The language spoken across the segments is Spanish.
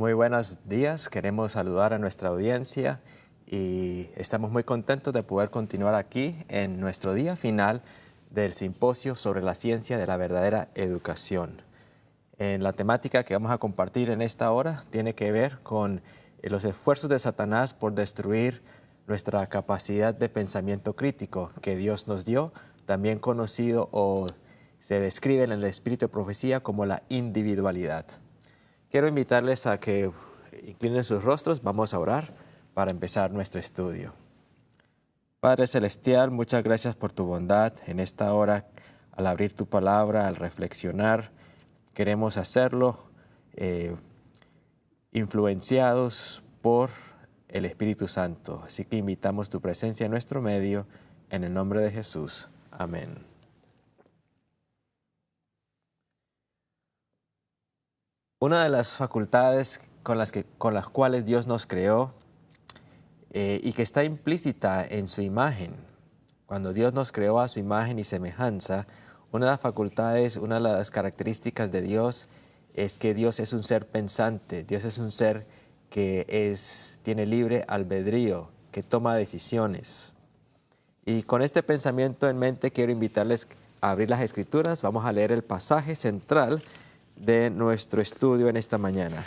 Muy buenos días, queremos saludar a nuestra audiencia y estamos muy contentos de poder continuar aquí en nuestro día final del simposio sobre la ciencia de la verdadera educación. En la temática que vamos a compartir en esta hora tiene que ver con los esfuerzos de Satanás por destruir nuestra capacidad de pensamiento crítico que Dios nos dio, también conocido o se describe en el espíritu de profecía como la individualidad. Quiero invitarles a que inclinen sus rostros, vamos a orar para empezar nuestro estudio. Padre Celestial, muchas gracias por tu bondad en esta hora, al abrir tu palabra, al reflexionar. Queremos hacerlo influenciados por el Espíritu Santo. Así que invitamos tu presencia en nuestro medio, en el nombre de Jesús. Amén. Una de las facultades con las cuales Dios nos creó y que está implícita en su imagen, cuando Dios nos creó a su imagen y semejanza, una de las facultades, una de las características de Dios es que Dios es un ser pensante, Dios es un ser que tiene libre albedrío, que toma decisiones. Y con este pensamiento en mente quiero invitarles a abrir las Escrituras. Vamos a leer el pasaje central de nuestro estudio en esta mañana.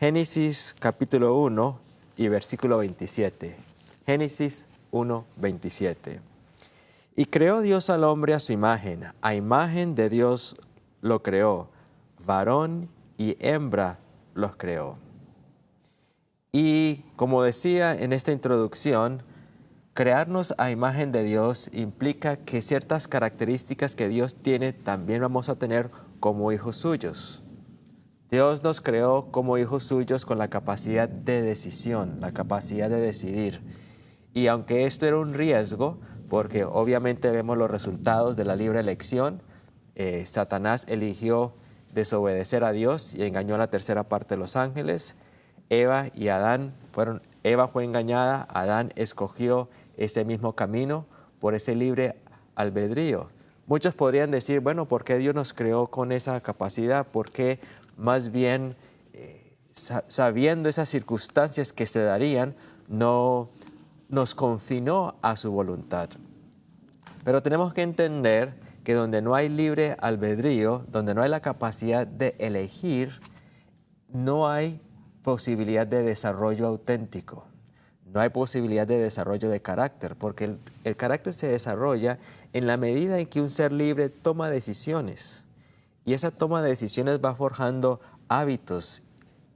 Génesis capítulo 1 y versículo 27. Génesis 1, 27. Y creó Dios al hombre a su imagen de Dios lo creó, varón y hembra los creó. Y como decía en esta introducción, crearnos a imagen de Dios implica que ciertas características que Dios tiene también vamos a tener como hijos suyos. Dios nos creó como hijos suyos con la capacidad de decisión, la capacidad de decidir. Y aunque esto era un riesgo, porque obviamente vemos los resultados de la libre elección, Satanás eligió desobedecer a Dios y engañó a la tercera parte de los ángeles. Eva fue engañada, Adán escogió ese mismo camino por ese libre albedrío. Muchos podrían decir, bueno, ¿por qué Dios nos creó con esa capacidad? ¿Por qué más bien, sabiendo esas circunstancias que se darían, no nos confinó a su voluntad? Pero tenemos que entender que donde no hay libre albedrío, donde no hay la capacidad de elegir, no hay posibilidad de desarrollo auténtico. No hay posibilidad de desarrollo de carácter, porque el carácter se desarrolla en la medida en que un ser libre toma decisiones. Y esa toma de decisiones va forjando hábitos,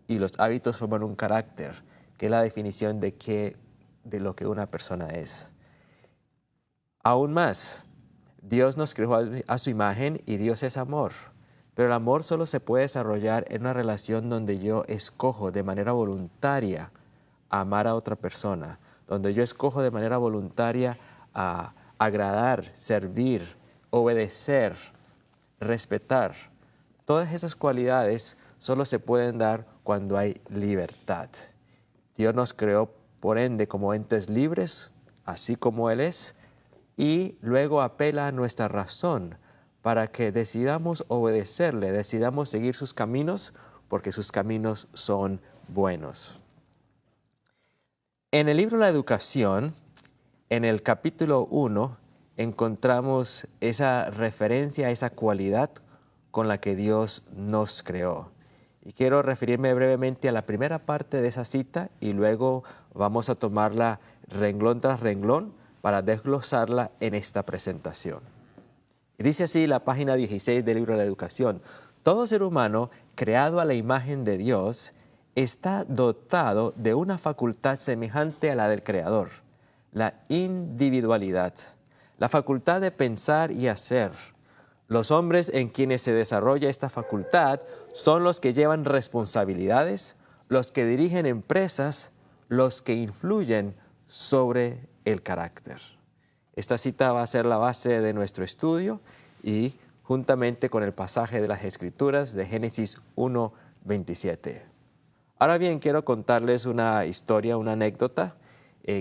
y los hábitos forman un carácter, que es la definición de lo que una persona es. Aún más, Dios nos creó a su imagen y Dios es amor. Pero el amor solo se puede desarrollar en una relación donde yo escojo de manera voluntaria amar a otra persona, donde yo escojo de manera voluntaria a agradar, servir, obedecer, respetar. Todas esas cualidades solo se pueden dar cuando hay libertad. Dios nos creó, por ende, como entes libres, así como Él es, y luego apela a nuestra razón para que decidamos obedecerle, decidamos seguir sus caminos, porque sus caminos son buenos. En el libro La Educación, en el capítulo 1, encontramos esa referencia a esa cualidad con la que Dios nos creó. Y quiero referirme brevemente a la primera parte de esa cita y luego vamos a tomarla renglón tras renglón para desglosarla en esta presentación. Y dice así la página 16 del libro de la Educación: todo ser humano creado a la imagen de Dios está dotado de una facultad semejante a la del Creador, la individualidad, la facultad de pensar y hacer. Los hombres en quienes se desarrolla esta facultad son los que llevan responsabilidades, los que dirigen empresas, los que influyen sobre el carácter. Esta cita va a ser la base de nuestro estudio y juntamente con el pasaje de las Escrituras de Génesis 1, 27. Ahora bien, quiero contarles una historia, una anécdota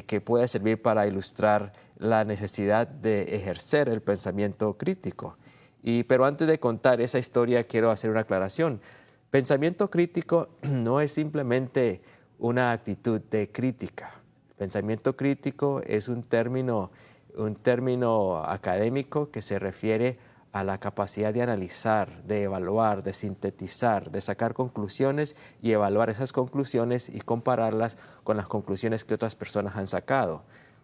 que puede servir para ilustrar la necesidad de ejercer el pensamiento crítico. Pero antes de contar esa historia, quiero hacer una aclaración. Pensamiento crítico no es simplemente una actitud de crítica. Pensamiento crítico es un término académico que se refiere a la capacidad de analizar, de evaluar, de sintetizar, de sacar conclusiones y evaluar esas conclusiones y compararlas con las conclusiones que otras personas han sacado.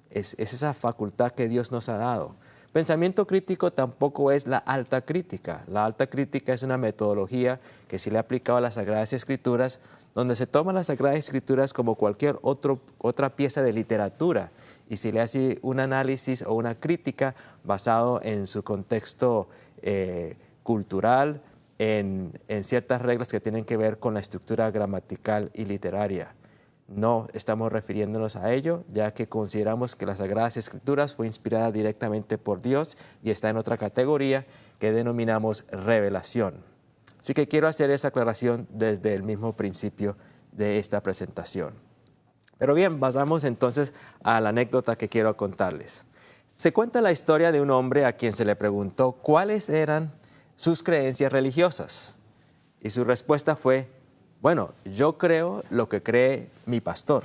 Es esa facultad que Dios nos ha dado. Pensamiento crítico tampoco es la alta crítica. La alta crítica es una metodología que se le ha aplicado a las Sagradas Escrituras, donde se toman las Sagradas Escrituras como cualquier otra pieza de literatura y se le hace un análisis o una crítica basado en su contexto cultural, en ciertas reglas que tienen que ver con la estructura gramatical y literaria. No estamos refiriéndonos a ello, ya que consideramos que las Sagradas Escrituras fue inspirada directamente por Dios y está en otra categoría que denominamos revelación. Así que quiero hacer esa aclaración desde el mismo principio de esta presentación. Pero bien, pasamos entonces a la anécdota que quiero contarles. Se cuenta la historia de un hombre a quien se le preguntó cuáles eran sus creencias religiosas. Y su respuesta fue: bueno, yo creo lo que cree mi pastor.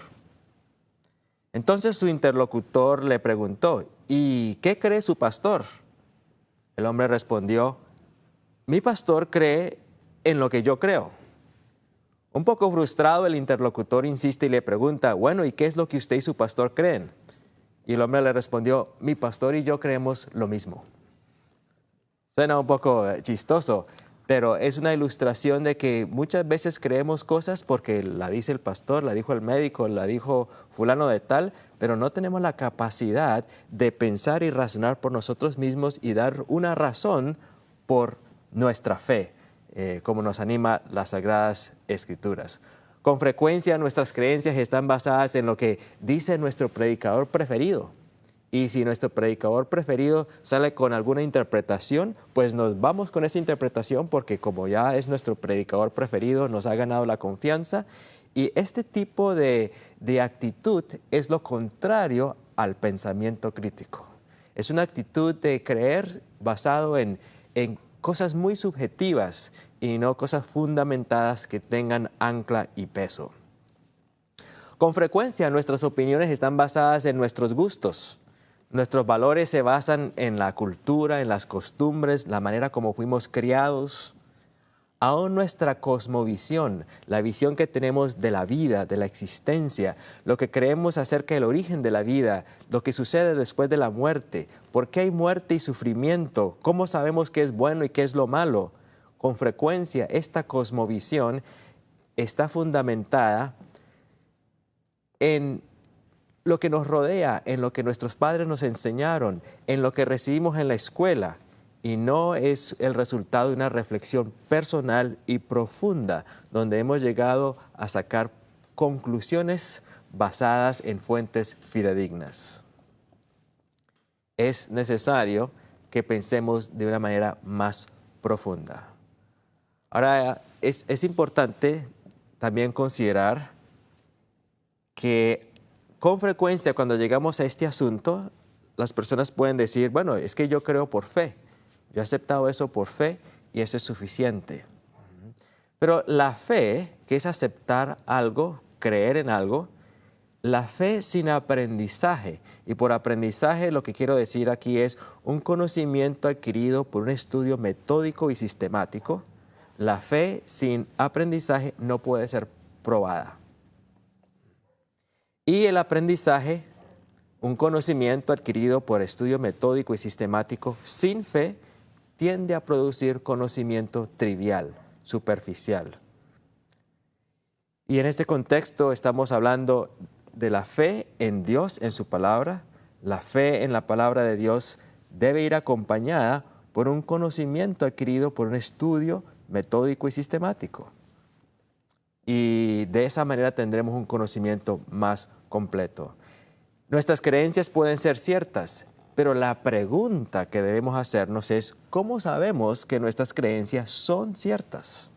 Entonces su interlocutor le preguntó: ¿y qué cree su pastor? El hombre respondió: mi pastor cree en lo que yo creo. Un poco frustrado, el interlocutor insiste y le pregunta: bueno, ¿y qué es lo que usted y su pastor creen? Y el hombre le respondió: mi pastor y yo creemos lo mismo. Suena un poco chistoso, pero es una ilustración de que muchas veces creemos cosas porque la dice el pastor, la dijo el médico, la dijo fulano de tal, pero no tenemos la capacidad de pensar y razonar por nosotros mismos y dar una razón por nuestra fe, como nos anima las Sagradas Escrituras. Con frecuencia nuestras creencias están basadas en lo que dice nuestro predicador preferido. Y si nuestro predicador preferido sale con alguna interpretación, pues nos vamos con esa interpretación porque como ya es nuestro predicador preferido, nos ha ganado la confianza. Y este tipo de actitud es lo contrario al pensamiento crítico. Es una actitud de creer basado en cosas muy subjetivas y no cosas fundamentadas que tengan ancla y peso. Con frecuencia nuestras opiniones están basadas en nuestros gustos. Nuestros valores se basan en la cultura, en las costumbres, la manera como fuimos criados. Aún nuestra cosmovisión, la visión que tenemos de la vida, de la existencia, lo que creemos acerca del origen de la vida, lo que sucede después de la muerte, por qué hay muerte y sufrimiento, cómo sabemos qué es bueno y qué es lo malo. Con frecuencia esta cosmovisión está fundamentada en lo que nos rodea, en lo que nuestros padres nos enseñaron, en lo que recibimos en la escuela, y no es el resultado de una reflexión personal y profunda, donde hemos llegado a sacar conclusiones basadas en fuentes fidedignas. Es necesario que pensemos de una manera más profunda. Ahora, es importante también considerar que con frecuencia cuando llegamos a este asunto, las personas pueden decir: bueno, es que yo creo por fe, yo he aceptado eso por fe y eso es suficiente. Pero la fe, que es aceptar algo, creer en algo, la fe sin aprendizaje, y por aprendizaje lo que quiero decir aquí es un conocimiento adquirido por un estudio metódico y sistemático, la fe sin aprendizaje no puede ser probada. Y el aprendizaje, un conocimiento adquirido por estudio metódico y sistemático sin fe, tiende a producir conocimiento trivial, superficial. Y en este contexto estamos hablando de la fe en Dios, en su palabra. La fe en la palabra de Dios debe ir acompañada por un conocimiento adquirido por un estudio metódico y sistemático. Y de esa manera tendremos un conocimiento más completo. Nuestras creencias pueden ser ciertas, pero la pregunta que debemos hacernos es: ¿cómo sabemos que nuestras creencias son ciertas?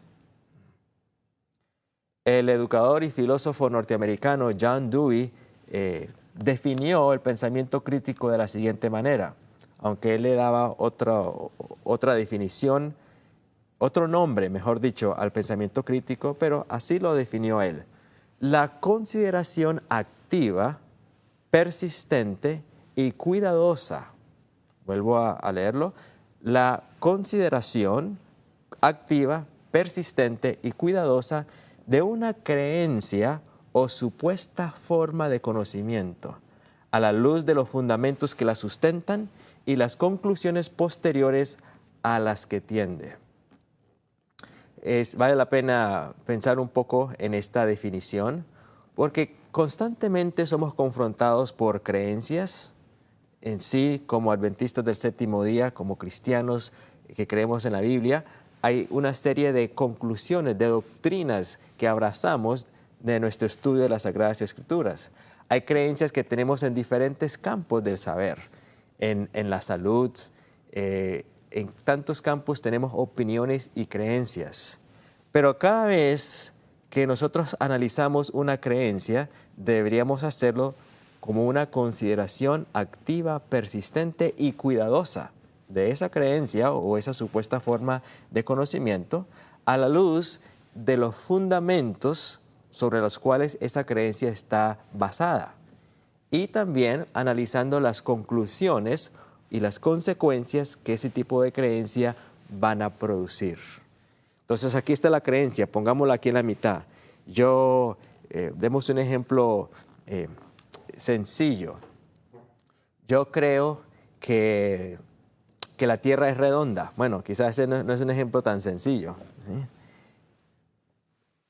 El educador y filósofo norteamericano John Dewey definió el pensamiento crítico de la siguiente manera, aunque él le daba otra definición. otro nombre, mejor dicho, al pensamiento crítico, pero así lo definió él. La consideración activa, persistente y cuidadosa. Vuelvo a leerlo. La consideración activa, persistente y cuidadosa de una creencia o supuesta forma de conocimiento, a la luz de los fundamentos que la sustentan y las conclusiones posteriores a las que tiende. Vale la pena pensar un poco en esta definición, porque constantemente somos confrontados por creencias en sí, como adventistas del séptimo día, como cristianos que creemos en la Biblia. Hay una serie de conclusiones, de doctrinas que abrazamos de nuestro estudio de las Sagradas Escrituras. Hay creencias que tenemos en diferentes campos del saber, en la salud, en tantos campos tenemos opiniones y creencias. Pero cada vez que nosotros analizamos una creencia, deberíamos hacerlo como una consideración activa, persistente y cuidadosa de esa creencia o esa supuesta forma de conocimiento a la luz de los fundamentos sobre los cuales esa creencia está basada. Y también analizando las conclusiones y las consecuencias que ese tipo de creencia van a producir. Entonces aquí está la creencia, pongámosla aquí en la mitad. Demos un ejemplo sencillo. Yo creo que la Tierra es redonda. Bueno, quizás ese no es un ejemplo tan sencillo, ¿sí?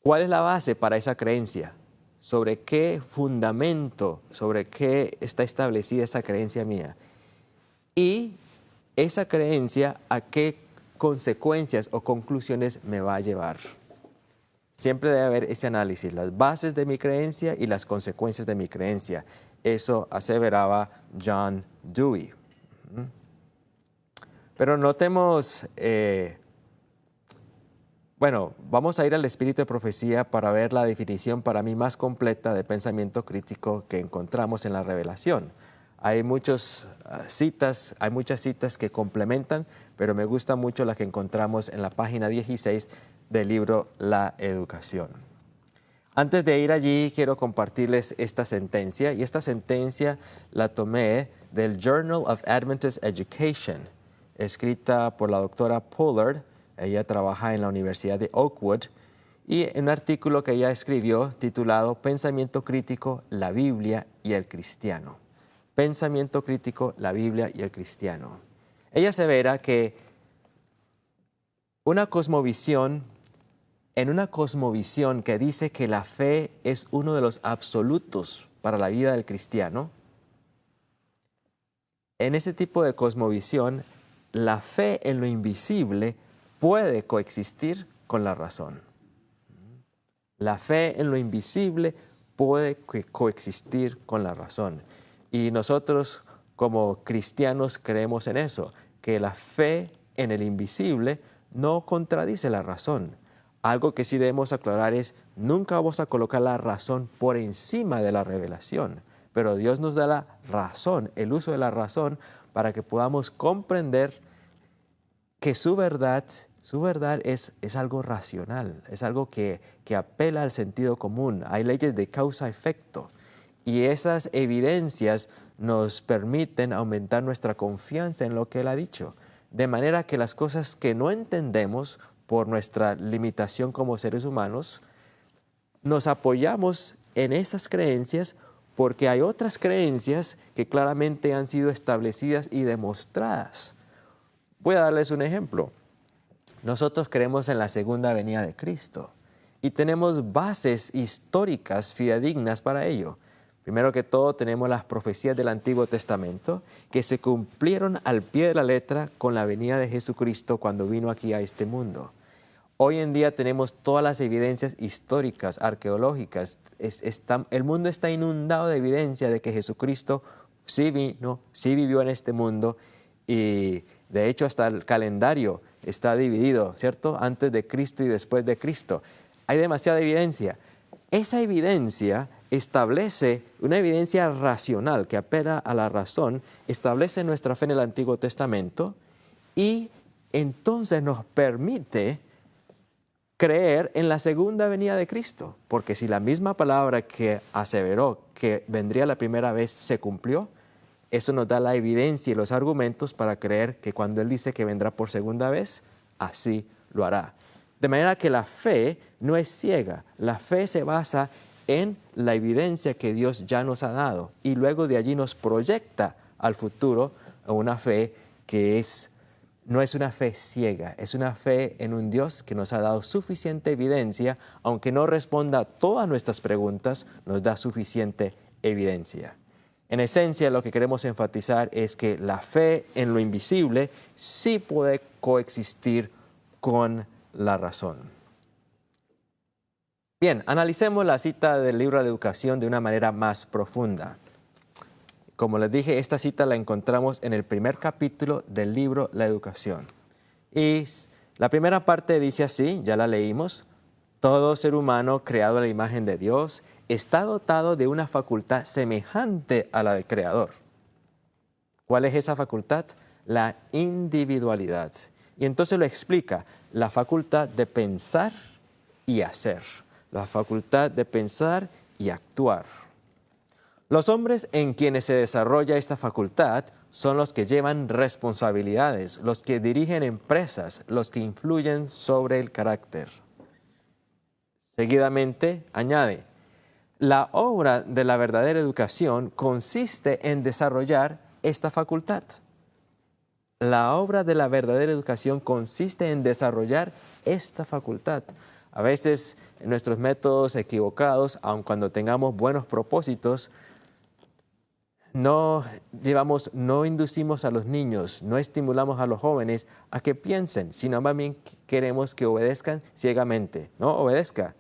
¿Cuál es la base para esa creencia? ¿Sobre qué fundamento, sobre qué está establecida esa creencia mía? Y esa creencia, ¿a qué consecuencias o conclusiones me va a llevar? Siempre debe haber ese análisis, las bases de mi creencia y las consecuencias de mi creencia. Eso aseveraba John Dewey. Pero notemos, vamos a ir al espíritu de profecía para ver la definición para mí más completa de pensamiento crítico que encontramos en la Revelación. Hay muchas citas que complementan, pero me gusta mucho la que encontramos en la página 16 del libro La Educación. Antes de ir allí, quiero compartirles esta sentencia, y esta sentencia la tomé del Journal of Adventist Education, escrita por la doctora Pollard. Ella trabaja en la Universidad de Oakwood, y en un artículo que ella escribió titulado Pensamiento crítico, la Biblia y el cristiano. Pensamiento crítico, la Biblia y el cristiano. Ella asevera que en una cosmovisión que dice que la fe es uno de los absolutos para la vida del cristiano, en ese tipo de cosmovisión, la fe en lo invisible puede coexistir con la razón. La fe en lo invisible puede coexistir con la razón. Y nosotros como cristianos creemos en eso, que la fe en el invisible no contradice la razón. Algo que sí debemos aclarar es, nunca vamos a colocar la razón por encima de la revelación, pero Dios nos da la razón, el uso de la razón, para que podamos comprender que su verdad es algo racional, es algo que apela al sentido común. Hay leyes de causa-efecto, y esas evidencias nos permiten aumentar nuestra confianza en lo que Él ha dicho, de manera que las cosas que no entendemos por nuestra limitación como seres humanos, nos apoyamos en esas creencias porque hay otras creencias que claramente han sido establecidas y demostradas. Voy a darles un ejemplo. Nosotros creemos en la segunda venida de Cristo y tenemos bases históricas fidedignas para ello. Primero que todo, tenemos las profecías del Antiguo Testamento que se cumplieron al pie de la letra con la venida de Jesucristo cuando vino aquí a este mundo. Hoy en día tenemos todas las evidencias históricas, arqueológicas. El mundo está inundado de evidencia de que Jesucristo sí vino, sí vivió en este mundo, y de hecho hasta el calendario está dividido, ¿cierto? Antes de Cristo y después de Cristo. Hay demasiada evidencia. Esa evidencia establece una evidencia racional que apela a la razón, establece nuestra fe en el Antiguo Testamento y entonces nos permite creer en la segunda venida de Cristo, porque si la misma palabra que aseveró que vendría la primera vez se cumplió, eso nos da la evidencia y los argumentos para creer que cuando Él dice que vendrá por segunda vez, así lo hará. De manera que la fe no es ciega, la fe se basa en la evidencia que Dios ya nos ha dado y luego de allí nos proyecta al futuro una fe que no es una fe ciega, es una fe en un Dios que nos ha dado suficiente evidencia, aunque no responda a todas nuestras preguntas, nos da suficiente evidencia. En esencia, lo que queremos enfatizar es que la fe en lo invisible sí puede coexistir con la razón. Bien, analicemos la cita del libro de la educación de una manera más profunda. Como les dije, esta cita la encontramos en el primer capítulo del libro La Educación. Y la primera parte dice así, ya la leímos: todo ser humano creado a la imagen de Dios está dotado de una facultad semejante a la del Creador. ¿Cuál es esa facultad? La individualidad. Y entonces lo explica, la facultad de pensar y hacer, la facultad de pensar y actuar. Los hombres en quienes se desarrolla esta facultad son los que llevan responsabilidades, los que dirigen empresas, los que influyen sobre el carácter. Seguidamente añade, la obra de la verdadera educación consiste en desarrollar esta facultad. La obra de la verdadera educación consiste en desarrollar esta facultad. A veces en nuestros métodos equivocados, aun cuando tengamos buenos propósitos, no inducimos a los niños, no estimulamos a los jóvenes a que piensen, sino más bien queremos que obedezcan ciegamente. No, obedezca.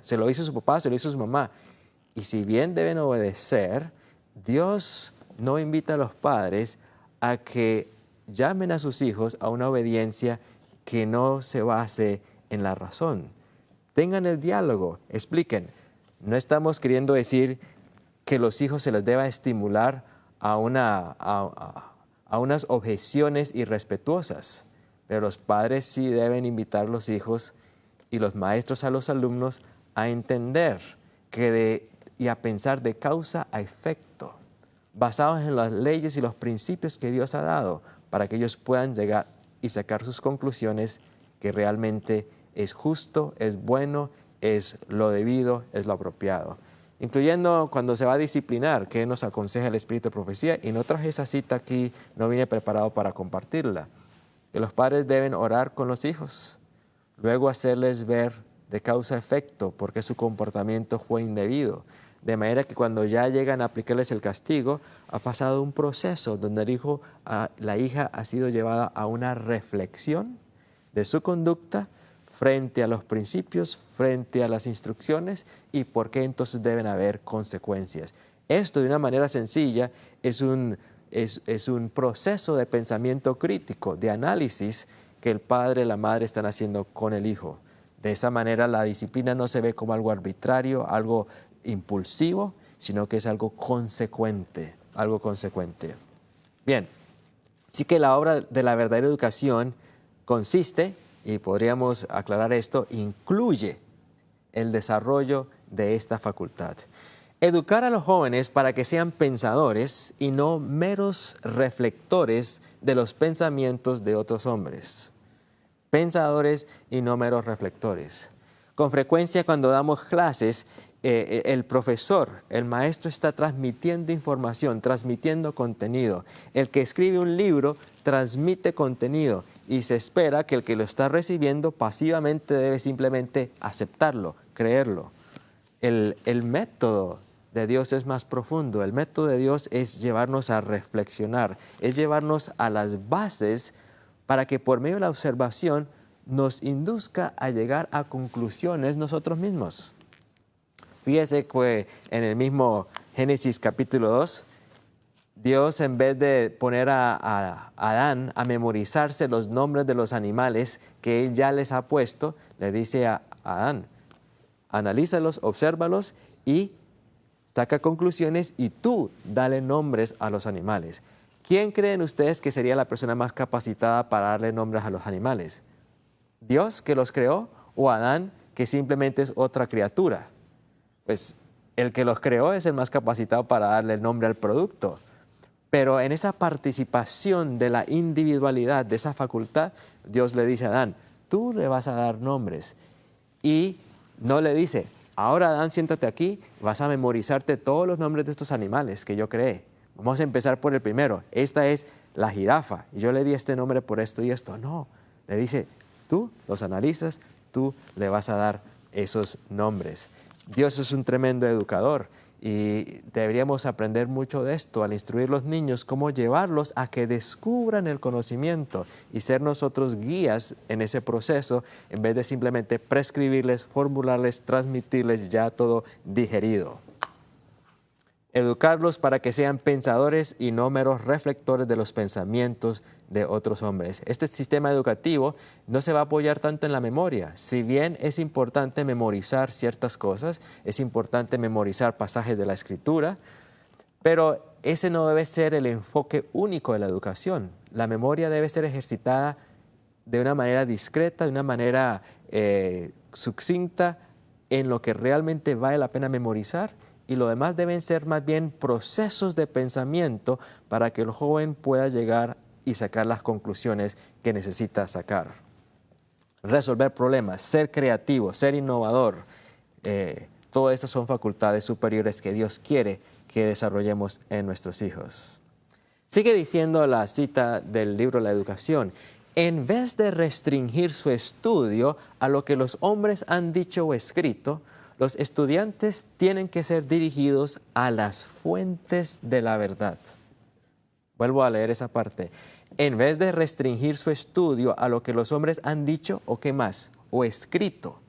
Se lo hizo su papá, se lo hizo su mamá. Y si bien deben obedecer, Dios no invita a los padres a que llamen a sus hijos a una obediencia que no se base en la razón. Tengan el diálogo, expliquen. No estamos queriendo decir que los hijos se les deba estimular a unas objeciones irrespetuosas, pero los padres sí deben invitar a los hijos y los maestros a los alumnos a entender y a pensar de causa a efecto, basados en las leyes y los principios que Dios ha dado, para que ellos puedan llegar y sacar sus conclusiones que realmente es justo, es bueno, es lo debido, es lo apropiado. Incluyendo cuando se va a disciplinar, que nos aconseja el Espíritu de Profecía, y no traje esa cita aquí, no vine preparado para compartirla. Que los padres deben orar con los hijos, luego hacerles ver de causa a efecto por qué su comportamiento fue indebido, de manera que cuando ya llegan a aplicarles el castigo, ha pasado un proceso donde la hija ha sido llevada a una reflexión de su conducta frente a los principios, frente a las instrucciones y por qué entonces deben haber consecuencias. Esto de una manera sencilla es un proceso de pensamiento crítico, de análisis que el padre y la madre están haciendo con el hijo. De esa manera la disciplina no se ve como algo arbitrario, algo impulsivo, sino que es algo consecuente, Bien, sí que la obra de la verdadera educación consiste, y podríamos aclarar esto, incluye el desarrollo de esta facultad. Educar a los jóvenes para que sean pensadores y no meros reflectores de los pensamientos de otros hombres. Pensadores y no meros reflectores. Con frecuencia cuando damos clases, el profesor, el maestro está transmitiendo información, transmitiendo contenido. El que escribe un libro transmite contenido y se espera que el que lo está recibiendo pasivamente debe simplemente aceptarlo, creerlo. El método de Dios es más profundo. El método de Dios es llevarnos a reflexionar, es llevarnos a las bases para que por medio de la observación nos induzca a llegar a conclusiones nosotros mismos. Fíjese que en el mismo Génesis capítulo 2, Dios, en vez de poner a Adán a memorizarse los nombres de los animales que Él ya les ha puesto, le dice a Adán, analízalos, obsérvalos y saca conclusiones y tú dale nombres a los animales. ¿Quién creen ustedes que sería la persona más capacitada para darle nombres a los animales? ¿Dios que los creó o Adán que simplemente es otra criatura? Pues el que los creó es el más capacitado para darle el nombre al producto. Pero en esa participación de la individualidad, de esa facultad, Dios le dice a Adán, tú le vas a dar nombres. Y no le dice, ahora Adán, siéntate aquí, vas a memorizarte todos los nombres de estos animales que yo creé. Vamos a empezar por el primero. Esta es la jirafa. Y yo le di este nombre por esto y esto. No, le dice, tú los analizas, tú le vas a dar esos nombres. Dios es un tremendo educador y deberíamos aprender mucho de esto al instruir a los niños, cómo llevarlos a que descubran el conocimiento y ser nosotros guías en ese proceso en vez de simplemente prescribirles, formularles, transmitirles ya todo digerido. Educarlos para que sean pensadores y no meros reflectores de los pensamientos de otros hombres. Este sistema educativo no se va a apoyar tanto en la memoria. Si bien es importante memorizar ciertas cosas, es importante memorizar pasajes de la Escritura, pero ese no debe ser el enfoque único de la educación. La memoria debe ser ejercitada de una manera discreta, de una manera sucinta, en lo que realmente vale la pena memorizar, y lo demás deben ser más bien procesos de pensamiento para que el joven pueda llegar y sacar las conclusiones que necesita sacar. Resolver problemas, ser creativo, ser innovador, todas estas son facultades superiores que Dios quiere que desarrollemos en nuestros hijos. Sigue diciendo la cita del libro La Educación, en vez de restringir su estudio a lo que los hombres han dicho o escrito, los estudiantes tienen que ser dirigidos a las fuentes de la verdad. Vuelvo a leer esa parte. En vez de restringir su estudio a lo que los hombres han dicho o qué más, o escrito,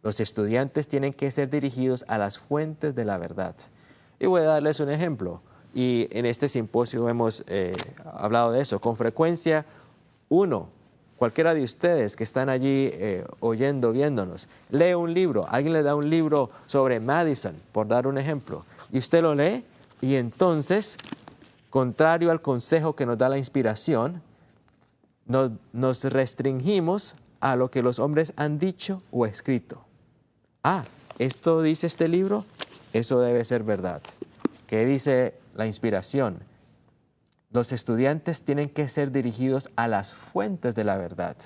los estudiantes tienen que ser dirigidos a las fuentes de la verdad. Y voy a darles un ejemplo. Y en este simposio hemos hablado de eso. Con frecuencia, cualquiera de ustedes que están allí oyendo, viéndonos, lee un libro, alguien le da un libro sobre Madison, por dar un ejemplo, y usted lo lee y entonces, contrario al consejo que nos da la inspiración, nos restringimos a lo que los hombres han dicho o escrito. Esto dice este libro, eso debe ser verdad. ¿Qué dice la inspiración? Los estudiantes tienen que ser dirigidos a las fuentes de la verdad.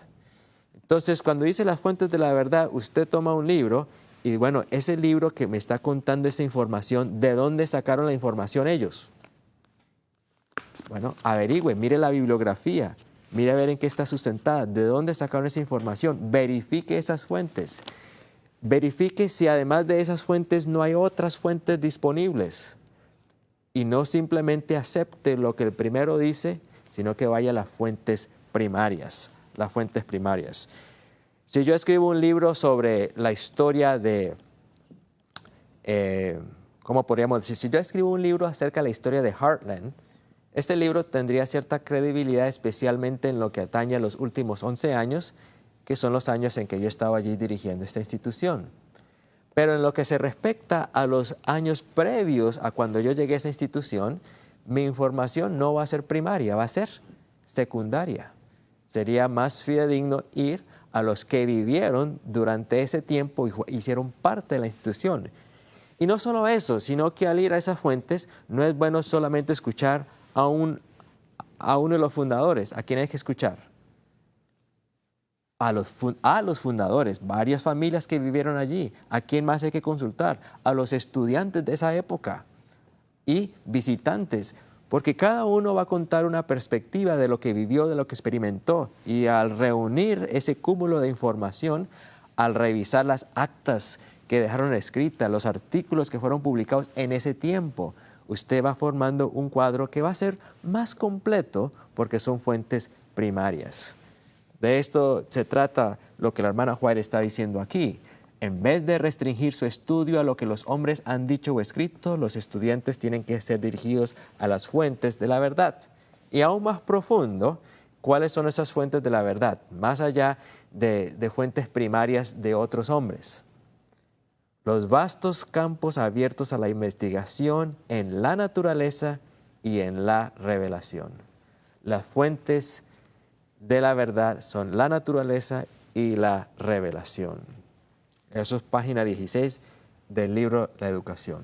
Entonces, cuando dice las fuentes de la verdad, usted toma un libro y bueno, ese libro que me está contando esa información, ¿de dónde sacaron la información ellos? Bueno, averigüe, mire la bibliografía, mire a ver en qué está sustentada, de dónde sacaron esa información, verifique esas fuentes. Verifique si además de esas fuentes no hay otras fuentes disponibles. Y no simplemente acepte lo que el primero dice, sino que vaya a las fuentes primarias. Las fuentes primarias. Si yo escribo un libro sobre la historia de, ¿cómo podríamos decir? Si yo escribo un libro acerca de la historia de Heartland, este libro tendría cierta credibilidad, especialmente en lo que atañe a los últimos 11 años, que son los años en que yo estaba allí dirigiendo esta institución. Pero en lo que se respecta a los años previos a cuando yo llegué a esa institución, mi información no va a ser primaria, va a ser secundaria. Sería más fidedigno ir a los que vivieron durante ese tiempo y hicieron parte de la institución. Y no solo eso, sino que al ir a esas fuentes no es bueno solamente escuchar a uno de los fundadores. ¿A quién hay que escuchar? A los fundadores, varias familias que vivieron allí. ¿A quién más hay que consultar? A los estudiantes de esa época y visitantes, porque cada uno va a contar una perspectiva de lo que vivió, de lo que experimentó. Y al reunir ese cúmulo de información, al revisar las actas que dejaron escritas, los artículos que fueron publicados en ese tiempo, usted va formando un cuadro que va a ser más completo porque son fuentes primarias. De esto se trata lo que la hermana White está diciendo aquí. En vez de restringir su estudio a lo que los hombres han dicho o escrito, los estudiantes tienen que ser dirigidos a las fuentes de la verdad. Y aún más profundo, ¿cuáles son esas fuentes de la verdad? Más allá de fuentes primarias de otros hombres. Los vastos campos abiertos a la investigación en la naturaleza y en la revelación. Las fuentes de la verdad son la naturaleza y la revelación. Eso es página 16 del libro La Educación.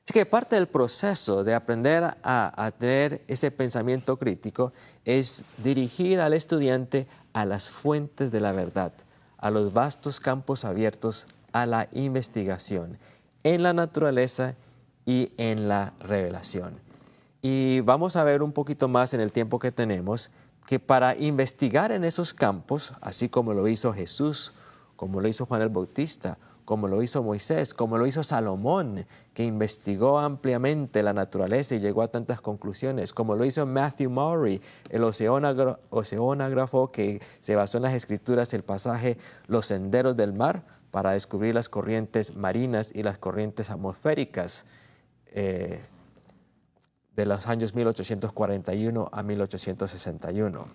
Así que parte del proceso de aprender a tener ese pensamiento crítico es dirigir al estudiante a las fuentes de la verdad, a los vastos campos abiertos a la investigación en la naturaleza y en la revelación. Y vamos a ver un poquito más en el tiempo que tenemos que para investigar en esos campos, así como lo hizo Jesús, como lo hizo Juan el Bautista, como lo hizo Moisés, como lo hizo Salomón, que investigó ampliamente la naturaleza y llegó a tantas conclusiones, como lo hizo Matthew Maury, el oceanógrafo que se basó en las escrituras, el pasaje Los senderos del mar, para descubrir las corrientes marinas y las corrientes atmosféricas de los años 1841 a 1861.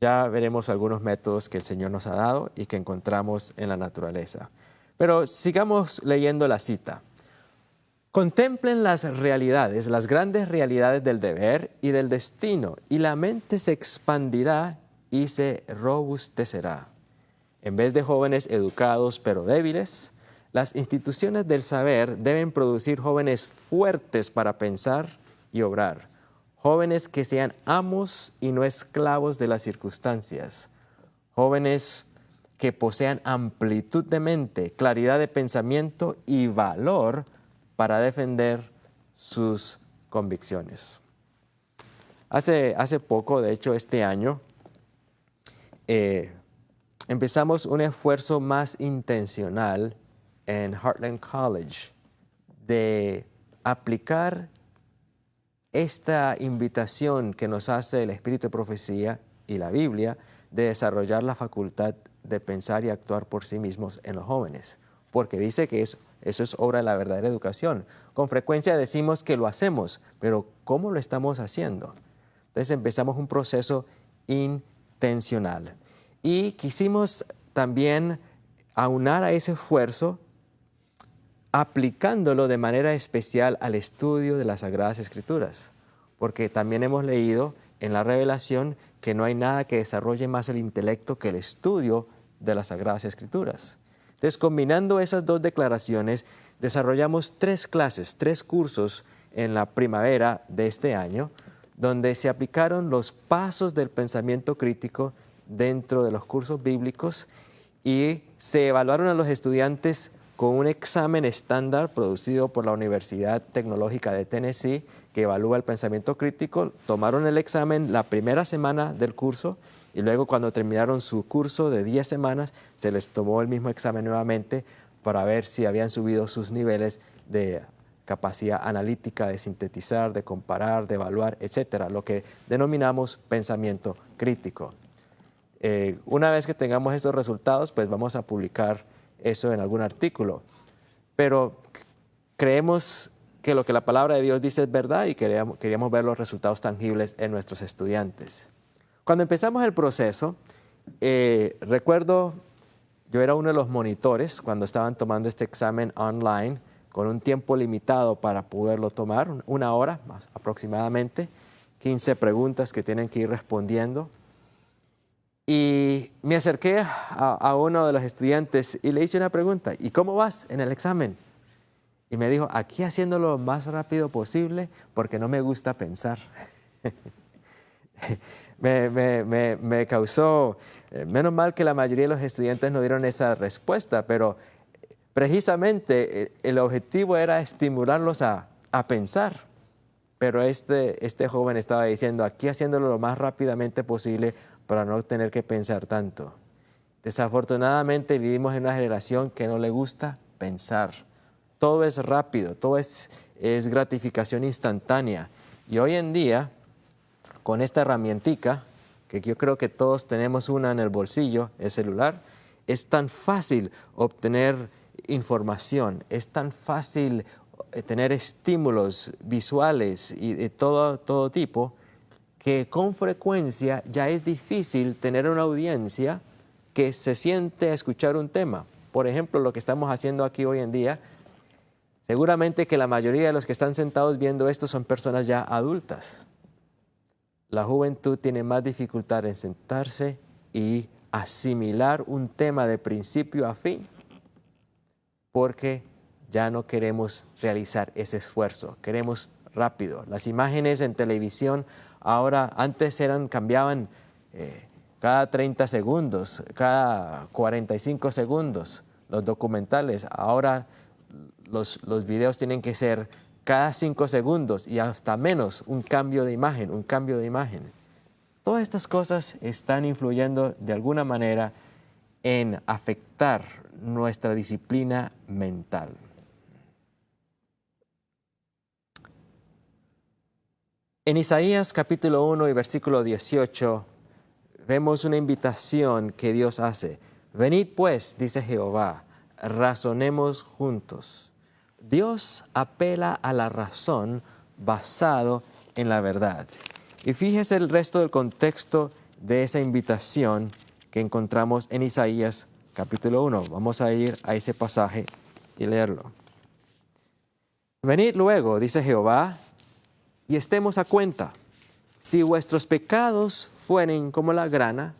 Ya veremos algunos métodos que el Señor nos ha dado y que encontramos en la naturaleza. Pero sigamos leyendo la cita. Contemplen las realidades, las grandes realidades del deber y del destino, y la mente se expandirá y se robustecerá. En vez de jóvenes educados pero débiles, las instituciones del saber deben producir jóvenes fuertes para pensar y obrar. Jóvenes que sean amos y no esclavos de las circunstancias. Jóvenes que posean amplitud de mente, claridad de pensamiento y valor para defender sus convicciones. Hace poco, de hecho este año, empezamos un esfuerzo más intencional en Heartland College de aplicar esta invitación que nos hace el Espíritu de Profecía y la Biblia de desarrollar la facultad de pensar y actuar por sí mismos en los jóvenes, porque dice que eso es obra de la verdadera educación. Con frecuencia decimos que lo hacemos, pero ¿cómo lo estamos haciendo? Entonces empezamos un proceso intencional y quisimos también aunar a ese esfuerzo aplicándolo de manera especial al estudio de las Sagradas Escrituras, porque también hemos leído en la Revelación que no hay nada que desarrolle más el intelecto que el estudio de las Sagradas Escrituras. Entonces, combinando esas dos declaraciones, desarrollamos 3 clases, 3 cursos en la primavera de este año, donde se aplicaron los pasos del pensamiento crítico dentro de los cursos bíblicos y se evaluaron a los estudiantes con un examen estándar producido por la Universidad Tecnológica de Tennessee que evalúa el pensamiento crítico. Tomaron el examen la primera semana del curso y luego cuando terminaron su curso de 10 semanas se les tomó el mismo examen nuevamente para ver si habían subido sus niveles de capacidad analítica, de sintetizar, de comparar, de evaluar, etcétera, lo que denominamos pensamiento crítico. Una vez que tengamos estos resultados, pues vamos a publicar eso en algún artículo, pero creemos que lo que la palabra de Dios dice es verdad y queríamos ver los resultados tangibles en nuestros estudiantes. Cuando empezamos el proceso, recuerdo, yo era uno de los monitores cuando estaban tomando este examen online con un tiempo limitado para poderlo tomar, 1 hora más aproximadamente, 15 preguntas que tienen que ir respondiendo. Y me acerqué a uno de los estudiantes y le hice una pregunta, ¿y cómo vas en el examen? Y me dijo, aquí haciéndolo lo más rápido posible porque no me gusta pensar. me causó, menos mal que la mayoría de los estudiantes no dieron esa respuesta, pero precisamente el objetivo era estimularlos a pensar. Pero este joven estaba diciendo, aquí haciéndolo lo más rápidamente posible para no tener que pensar tanto. Desafortunadamente vivimos en una generación que no le gusta pensar. Todo es rápido, todo es gratificación instantánea. Y hoy en día, con esta herramientica, que yo creo que todos tenemos una en el bolsillo, el celular, es tan fácil obtener información, es tan fácil tener estímulos visuales y de todo tipo, que con frecuencia ya es difícil tener una audiencia que se siente a escuchar un tema. Por ejemplo, lo que estamos haciendo aquí hoy en día, Seguramente que la mayoría de los que están sentados viendo esto son personas ya adultas. La juventud tiene más dificultad en sentarse y asimilar un tema de principio a fin, porque ya no queremos realizar ese esfuerzo, queremos rápido. Las imágenes en televisión ahora antes cambiaban cada 30 segundos, cada 45 segundos, los documentales. Ahora los videos tienen que ser cada 5 segundos y hasta menos, un cambio de imagen. Todas estas cosas están influyendo de alguna manera en afectar nuestra disciplina mental. En Isaías capítulo 1 y versículo 18 vemos una invitación que Dios hace. Venid pues, dice Jehová, razonemos juntos. Dios apela a la razón basado en la verdad. Y fíjese el resto del contexto de esa invitación que encontramos en Isaías capítulo 1. Vamos a ir a ese pasaje y leerlo. Venid luego, dice Jehová, y estemos a cuenta. Si vuestros pecados fueren como la grana,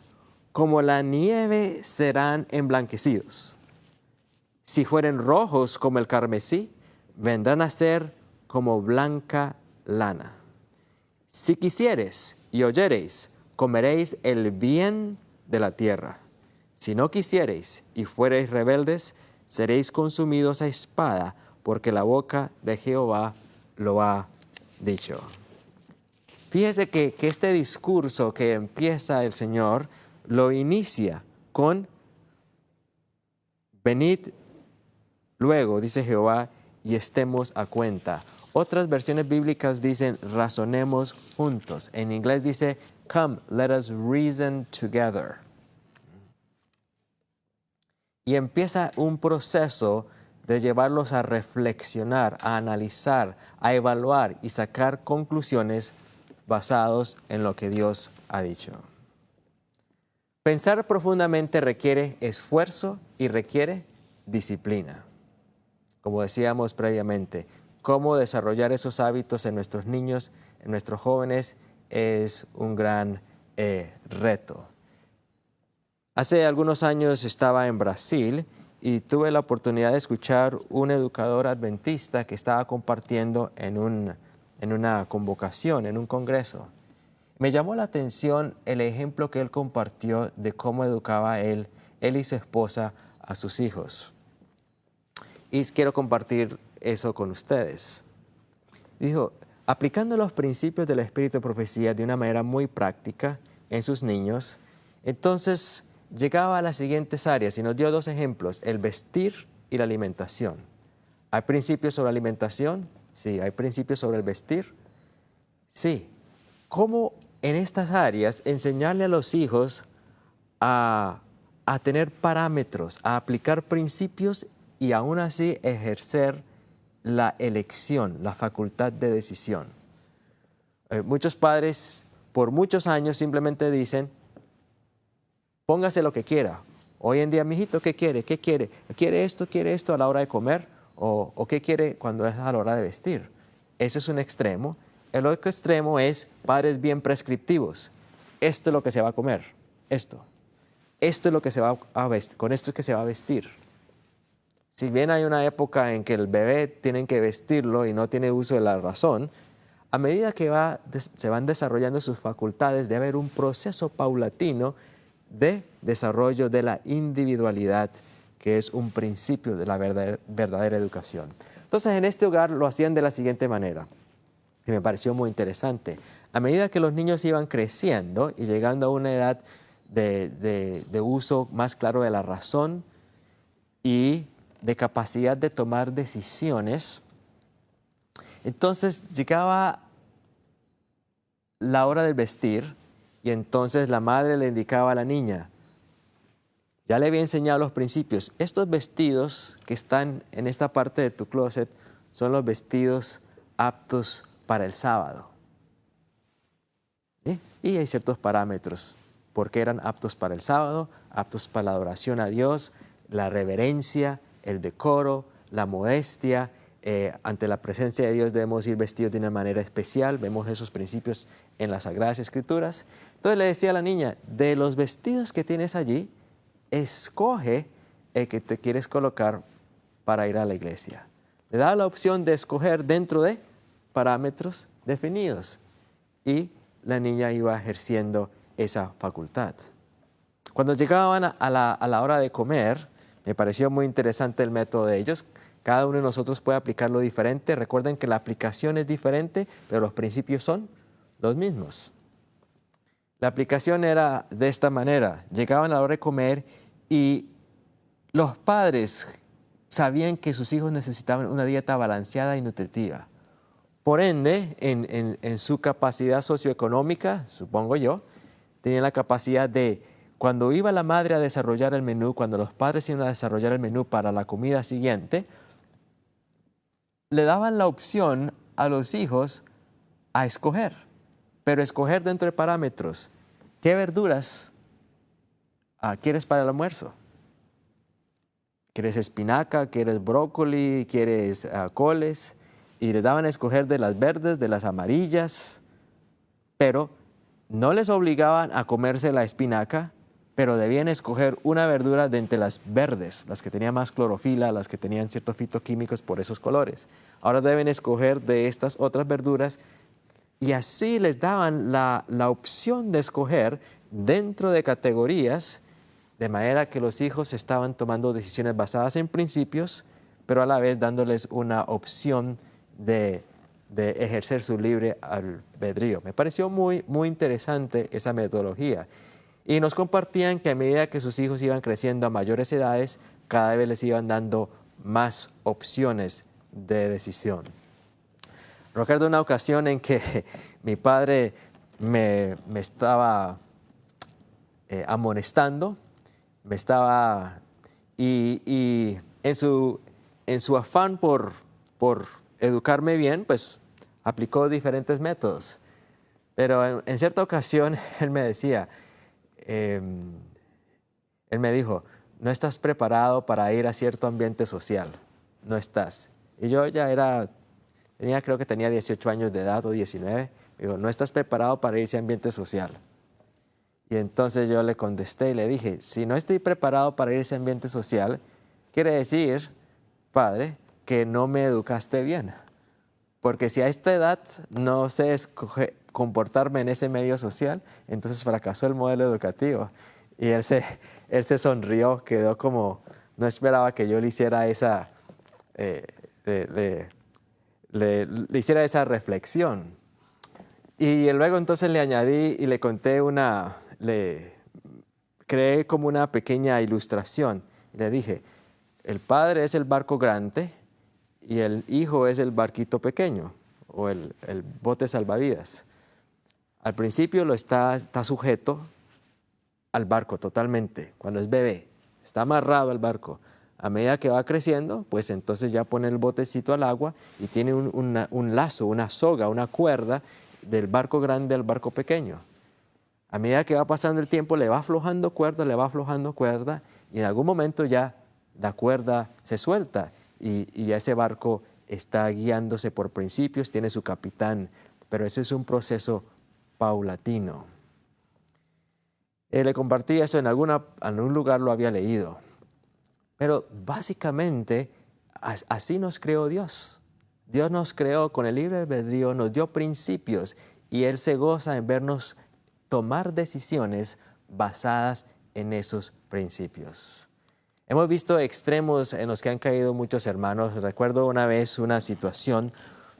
como la nieve serán emblanquecidos. Si fueren rojos como el carmesí, vendrán a ser como blanca lana. Si quisiereis y oyereis, comeréis el bien de la tierra. Si no quisiereis y fuereis rebeldes, seréis consumidos a espada, porque la boca de Jehová lo ha dicho. Fíjese que este discurso que empieza el Señor lo inicia con venid luego, dice Jehová, y estemos a cuenta. Otras versiones bíblicas dicen razonemos juntos. En inglés dice come, let us reason together. Y empieza un proceso de llevarlos a reflexionar, a analizar, a evaluar y sacar conclusiones basados en lo que Dios ha dicho. Pensar profundamente requiere esfuerzo y requiere disciplina. Como decíamos previamente, cómo desarrollar esos hábitos en nuestros niños, en nuestros jóvenes, es un gran reto. Hace algunos años estaba en Brasil y tuve la oportunidad de escuchar un educador adventista que estaba compartiendo en una convocación, en un congreso. Me llamó la atención el ejemplo que él compartió de cómo educaba él y su esposa a sus hijos. Y quiero compartir eso con ustedes. Dijo, aplicando los principios del espíritu de profecía de una manera muy práctica en sus niños, entonces llegaba a las siguientes áreas y nos dio dos ejemplos, el vestir y la alimentación. ¿Hay principios sobre la alimentación? Sí. ¿Hay principios sobre el vestir? Sí. ¿Cómo en estas áreas enseñarle a los hijos a tener parámetros, a aplicar principios y aún así ejercer la elección, la facultad de decisión? Muchos padres por muchos años simplemente dicen, póngase lo que quiera. Hoy en día, mijito, ¿qué quiere? ¿Qué quiere? ¿Quiere esto a la hora de comer? ¿O qué quiere cuando es a la hora de vestir? Ese es un extremo. El otro extremo es padres bien prescriptivos. Esto es lo que se va a comer. Esto es lo que se va a vestir. Con esto es que se va a vestir. Si bien hay una época en que el bebé tienen que vestirlo y no tiene uso de la razón, a medida que se van desarrollando sus facultades, debe haber un proceso paulatino de desarrollo de la individualidad, que es un principio de la verdadera educación. Entonces, en este hogar lo hacían de la siguiente manera, que me pareció muy interesante. A medida que los niños iban creciendo y llegando a una edad de uso más claro de la razón y de capacidad de tomar decisiones, entonces llegaba la hora del vestir y entonces la madre le indicaba a la niña, ya le había enseñado los principios, estos vestidos que están en esta parte de tu closet son los vestidos aptos para el sábado. ¿Sí? Y hay ciertos parámetros, porque eran aptos para el sábado, aptos para la adoración a Dios, la reverencia, el decoro, la modestia, ante la presencia de Dios debemos ir vestidos de una manera especial. Vemos esos principios en las Sagradas Escrituras. Entonces le decía a la niña, de los vestidos que tienes allí, escoge el que te quieres colocar para ir a la iglesia. Le da la opción de escoger dentro de parámetros definidos. Y la niña iba ejerciendo esa facultad. Cuando llegaban a la hora de comer, me pareció muy interesante el método de ellos. Cada uno de nosotros puede aplicarlo diferente. Recuerden que la aplicación es diferente, pero los principios son los mismos. La aplicación era de esta manera. Llegaban a la hora de comer y los padres sabían que sus hijos necesitaban una dieta balanceada y nutritiva. Por ende, en su capacidad socioeconómica, supongo yo, tenían la capacidad de, cuando iba la madre a desarrollar el menú, cuando los padres iban a desarrollar el menú para la comida siguiente, le daban la opción a los hijos a escoger, pero escoger dentro de parámetros. ¿Qué verduras quieres para el almuerzo? ¿Quieres espinaca? ¿Quieres brócoli? ¿Quieres coles? Y les daban a escoger de las verdes, de las amarillas, pero no les obligaban a comerse la espinaca, pero debían escoger una verdura de entre las verdes, las que tenían más clorofila, las que tenían ciertos fitoquímicos por esos colores. Ahora deben escoger de estas otras verduras y así les daban la opción de escoger dentro de categorías, de manera que los hijos estaban tomando decisiones basadas en principios, pero a la vez dándoles una opción de ejercer su libre albedrío. Me pareció muy interesante esa metodología. Y nos compartían que a medida que sus hijos iban creciendo a mayores edades, cada vez les iban dando más opciones de decisión. Recuerdo una ocasión en que mi padre me estaba amonestando, y en su afán por educarme bien, pues aplicó diferentes métodos. Pero en cierta ocasión él me decía, él me dijo, no estás preparado para ir a cierto ambiente social, no estás. Y yo ya creo que tenía 18 años de edad o 19, me dijo, no estás preparado para ir a ese ambiente social. Y entonces yo le contesté y le dije, si no estoy preparado para ir a ese ambiente social, quiere decir, padre, que no me educaste bien. Porque si a esta edad no sé comportarme en ese medio social, entonces fracasó el modelo educativo. Y él se sonrió, quedó como, no esperaba que yo le hiciera le hiciera esa reflexión. Y luego entonces le añadí y le conté le creé como una pequeña ilustración. Le dije, el padre es el barco grande y el hijo es el barquito pequeño o el bote salvavidas. Al principio está sujeto al barco totalmente, cuando es bebé, está amarrado al barco. A medida que va creciendo, pues entonces ya pone el botecito al agua y tiene un lazo, una soga, una cuerda del barco grande al barco pequeño. A medida que va pasando el tiempo le va aflojando cuerda y en algún momento ya la cuerda se suelta y ya ese barco está guiándose por principios, tiene su capitán, pero ese es un proceso paulatino. Le compartí eso en algún lugar, lo había leído. Pero básicamente así nos creó Dios. Dios nos creó con el libre albedrío, nos dio principios y Él se goza en vernos tomar decisiones basadas en esos principios. Hemos visto extremos en los que han caído muchos hermanos. Recuerdo una vez una situación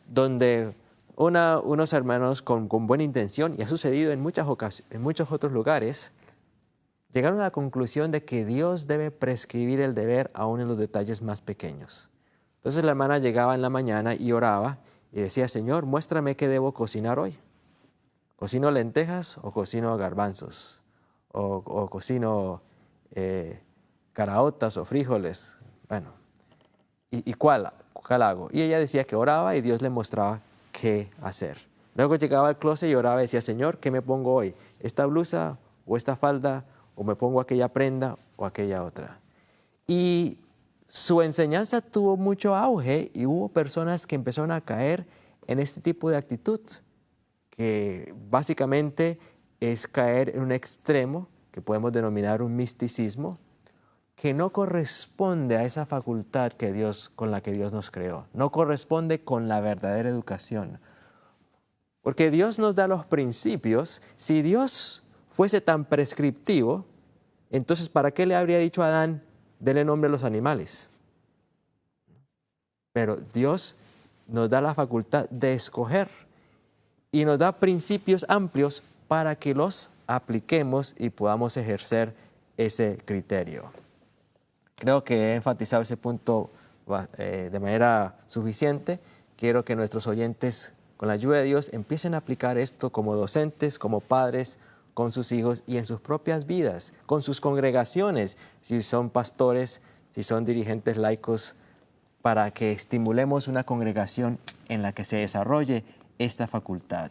donde unos hermanos con buena intención, y ha sucedido en muchos otros lugares, llegaron a la conclusión de que Dios debe prescribir el deber aún en los detalles más pequeños. Entonces la hermana llegaba en la mañana y oraba y decía, Señor, muéstrame qué debo cocinar hoy. ¿Cocino lentejas o cocino garbanzos? ¿O cocino caraotas o frijoles? Bueno, ¿y cuál hago? Y ella decía que oraba y Dios le mostraba qué hacer. Luego llegaba al closet y oraba y decía, Señor, ¿qué me pongo hoy? ¿Esta blusa o esta falda? ¿O me pongo aquella prenda o aquella otra? Y su enseñanza tuvo mucho auge y hubo personas que empezaron a caer en este tipo de actitud, que básicamente es caer en un extremo que podemos denominar un misticismo, que no corresponde a esa facultad con la que Dios nos creó, no corresponde con la verdadera educación. Porque Dios nos da los principios. Si Dios fuese tan prescriptivo, entonces ¿para qué le habría dicho a Adán, dele nombre a los animales? Pero Dios nos da la facultad de escoger y nos da principios amplios para que los apliquemos y podamos ejercer ese criterio. Creo que he enfatizado ese punto de manera suficiente. Quiero que nuestros oyentes, con la ayuda de Dios, empiecen a aplicar esto como docentes, como padres, con sus hijos y en sus propias vidas, con sus congregaciones, si son pastores, si son dirigentes laicos, para que estimulemos una congregación en la que se desarrolle esta facultad.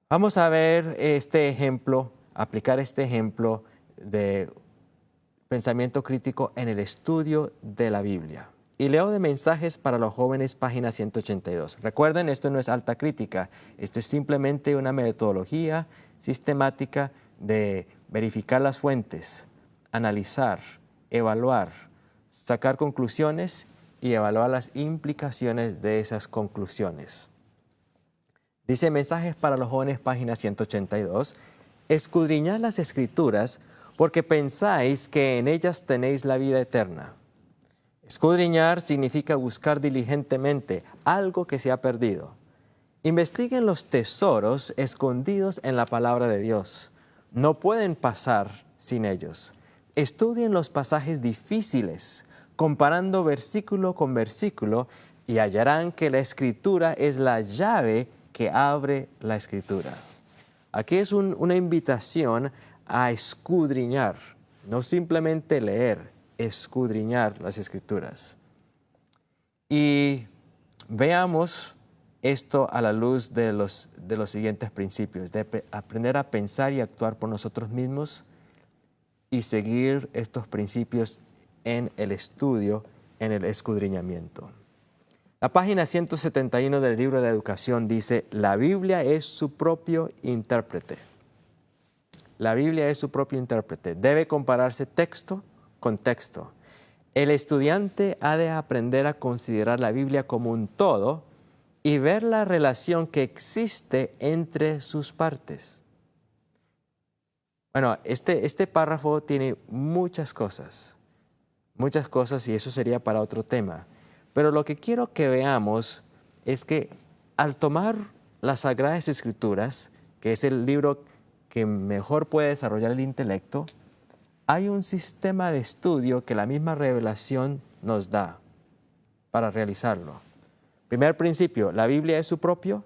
Vamos a ver este ejemplo, aplicar este ejemplo de pensamiento crítico en el estudio de la Biblia. Y leo de Mensajes para los Jóvenes, página 182. Recuerden, esto no es alta crítica, esto es simplemente una metodología sistemática de verificar las fuentes, analizar, evaluar, sacar conclusiones y evaluar las implicaciones de esas conclusiones. Dice Mensajes para los Jóvenes, página 182, escudriñad las Escrituras porque pensáis que en ellas tenéis la vida eterna. Escudriñar significa buscar diligentemente algo que se ha perdido. Investiguen los tesoros escondidos en la palabra de Dios. No pueden pasar sin ellos. Estudien los pasajes difíciles, comparando versículo con versículo, y hallarán que la Escritura es la llave que abre la Escritura. Aquí es una invitación a escudriñar, no simplemente leer, escudriñar las Escrituras. Y veamos esto a la luz de los siguientes principios, de aprender a pensar y actuar por nosotros mismos y seguir estos principios en el estudio, en el escudriñamiento. La página 171 del libro de la educación dice, la Biblia es su propio intérprete. La Biblia es su propio intérprete. Debe compararse texto con texto. El estudiante ha de aprender a considerar la Biblia como un todo y ver la relación que existe entre sus partes. Bueno, este párrafo tiene muchas cosas y eso sería para otro tema. Pero lo que quiero que veamos es que al tomar las Sagradas Escrituras, que es el libro que mejor puede desarrollar el intelecto, hay un sistema de estudio que la misma revelación nos da para realizarlo. Primer principio, la Biblia es su propio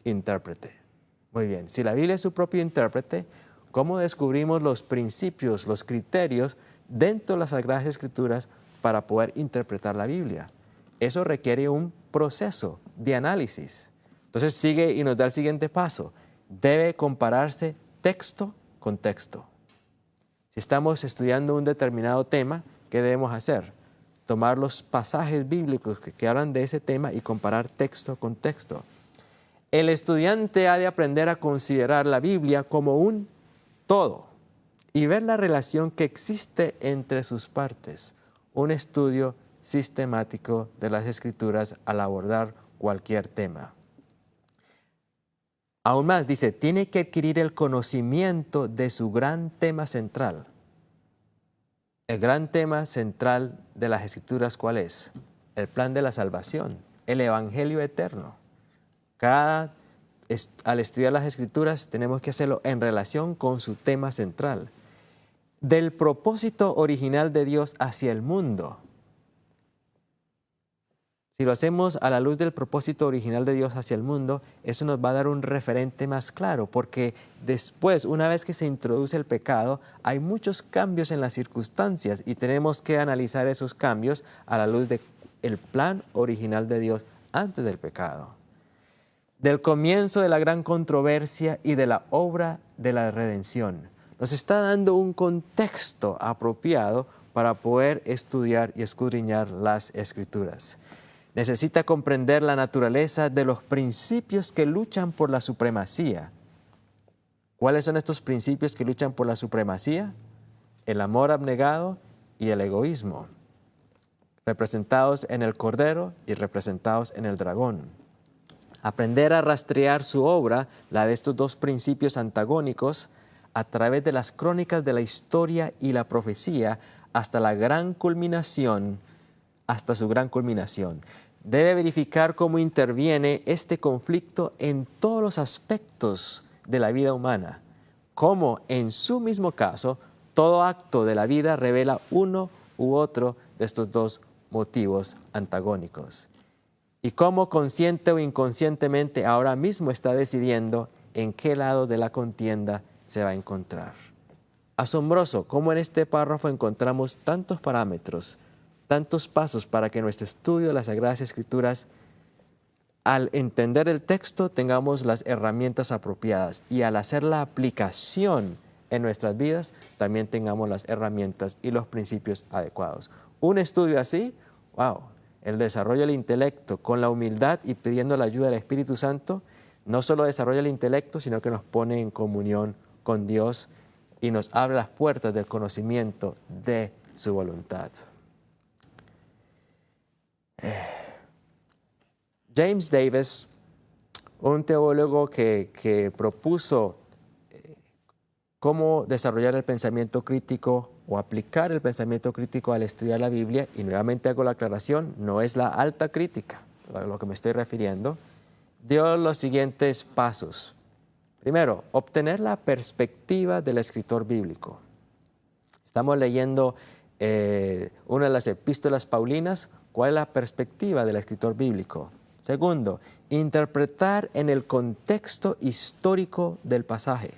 intérprete. Muy bien, si la Biblia es su propio intérprete, ¿cómo descubrimos los principios, los criterios dentro de las Sagradas Escrituras para poder interpretar la Biblia? Eso requiere un proceso de análisis. Entonces sigue y nos da el siguiente paso. Debe compararse texto con texto. Si estamos estudiando un determinado tema, ¿qué debemos hacer? Tomar los pasajes bíblicos que hablan de ese tema y comparar texto con texto. El estudiante ha de aprender a considerar la Biblia como un todo y ver la relación que existe entre sus partes. Un estudio sistemático de las Escrituras al abordar cualquier tema. Aún más, dice, tiene que adquirir el conocimiento de su gran tema central. El gran tema central de las Escrituras, ¿cuál es? El plan de la salvación, el Evangelio eterno. Al estudiar las Escrituras tenemos que hacerlo en relación con su tema central. Del propósito original de Dios hacia el mundo. Si lo hacemos a la luz del propósito original de Dios hacia el mundo, eso nos va a dar un referente más claro, porque después, una vez que se introduce el pecado, hay muchos cambios en las circunstancias y tenemos que analizar esos cambios a la luz del plan original de Dios antes del pecado. Del comienzo de la gran controversia y de la obra de la redención. Nos está dando un contexto apropiado para poder estudiar y escudriñar las Escrituras. Necesita comprender la naturaleza de los principios que luchan por la supremacía. ¿Cuáles son estos principios que luchan por la supremacía? El amor abnegado y el egoísmo, representados en el cordero y representados en el dragón. Aprender a rastrear su obra, la de estos dos principios antagónicos, a través de las crónicas de la historia y la profecía, hasta la gran culminación, hasta su gran culminación. Debe verificar cómo interviene este conflicto en todos los aspectos de la vida humana, cómo en su mismo caso, todo acto de la vida revela uno u otro de estos dos motivos antagónicos. Y cómo consciente o inconscientemente ahora mismo está decidiendo en qué lado de la contienda se va a encontrar. Asombroso cómo en este párrafo encontramos tantos parámetros, tantos pasos para que nuestro estudio de las Sagradas Escrituras, al entender el texto, tengamos las herramientas apropiadas y al hacer la aplicación en nuestras vidas, también tengamos las herramientas y los principios adecuados. Un estudio así, wow, el desarrollo del intelecto con la humildad y pidiendo la ayuda del Espíritu Santo, no solo desarrolla el intelecto, sino que nos pone en comunión con Dios y nos abre las puertas del conocimiento de su voluntad. James Davis, un teólogo que propuso cómo desarrollar el pensamiento crítico o aplicar el pensamiento crítico al estudiar la Biblia, y nuevamente hago la aclaración, no es la alta crítica a lo que me estoy refiriendo, dio los siguientes pasos. Primero, obtener la perspectiva del escritor bíblico. Estamos leyendo una de las epístolas paulinas. ¿Cuál es la perspectiva del escritor bíblico? Segundo, interpretar en el contexto histórico del pasaje.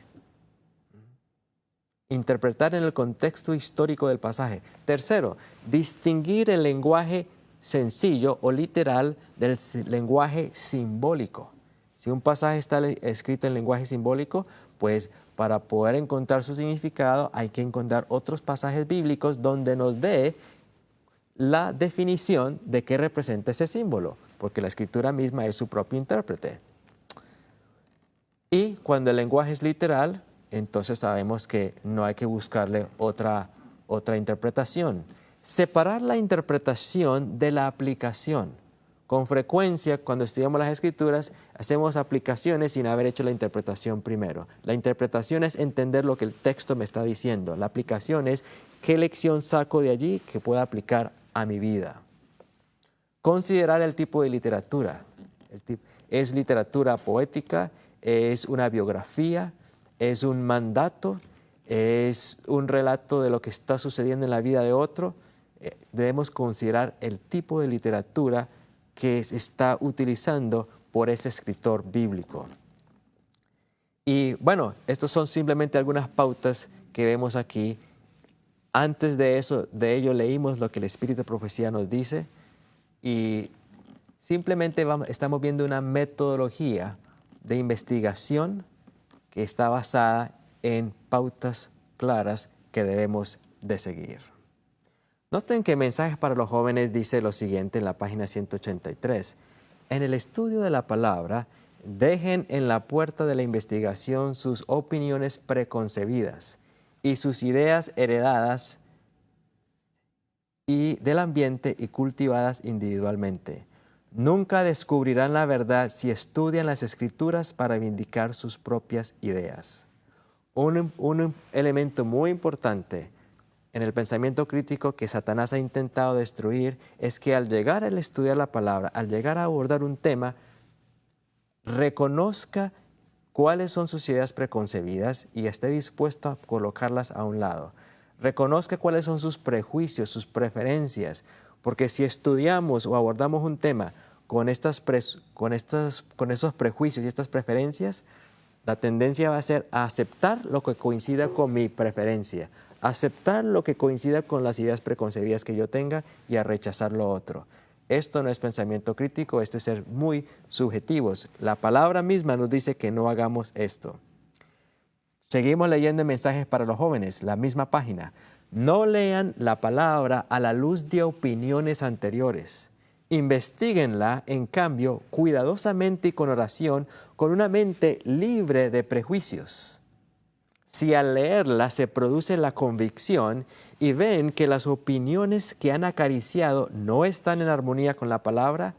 Interpretar en el contexto histórico del pasaje. Tercero, distinguir el lenguaje sencillo o literal del lenguaje simbólico. Si un pasaje está escrito en lenguaje simbólico, pues para poder encontrar su significado hay que encontrar otros pasajes bíblicos donde nos dé la definición de qué representa ese símbolo, porque la Escritura misma es su propio intérprete. Y cuando el lenguaje es literal, entonces sabemos que no hay que buscarle otra interpretación. Separar la interpretación de la aplicación. Con frecuencia, cuando estudiamos las Escrituras, hacemos aplicaciones sin haber hecho la interpretación primero. La interpretación es entender lo que el texto me está diciendo. La aplicación es qué lección saco de allí que pueda aplicar a mi vida. Considerar el tipo de literatura. ¿Es literatura poética? ¿Es una biografía? ¿Es un mandato? ¿Es un relato de lo que está sucediendo en la vida de otro? Debemos considerar el tipo de literatura que se está utilizando por ese escritor bíblico. Y bueno, estos son simplemente algunas pautas que vemos aquí. Antes de ello leímos lo que el Espíritu de Profecía nos dice y simplemente estamos viendo una metodología de investigación que está basada en pautas claras que debemos de seguir. Noten que Mensajes para los Jóvenes dice lo siguiente en la página 183. En el estudio de la palabra, dejen en la puerta de la investigación sus opiniones preconcebidas y sus ideas heredadas y del ambiente y cultivadas individualmente. Nunca descubrirán la verdad si estudian las Escrituras para vindicar sus propias ideas. Un elemento muy importante en el pensamiento crítico que Satanás ha intentado destruir es que al llegar a estudiar la palabra, al llegar a abordar un tema, reconozca cuáles son sus ideas preconcebidas y esté dispuesto a colocarlas a un lado. Reconozca cuáles son sus prejuicios, sus preferencias, porque si estudiamos o abordamos un tema con esos prejuicios y estas preferencias, la tendencia va a ser a aceptar lo que coincida con mi preferencia, aceptar lo que coincida con las ideas preconcebidas que yo tenga y a rechazar lo otro. Esto no es pensamiento crítico, esto es ser muy subjetivos. La palabra misma nos dice que no hagamos esto. Seguimos leyendo Mensajes para los Jóvenes, la misma página. No lean la palabra a la luz de opiniones anteriores. Investíguenla, en cambio, cuidadosamente y con oración, con una mente libre de prejuicios. Si al leerla se produce la convicción y ven que las opiniones que han acariciado no están en armonía con la palabra,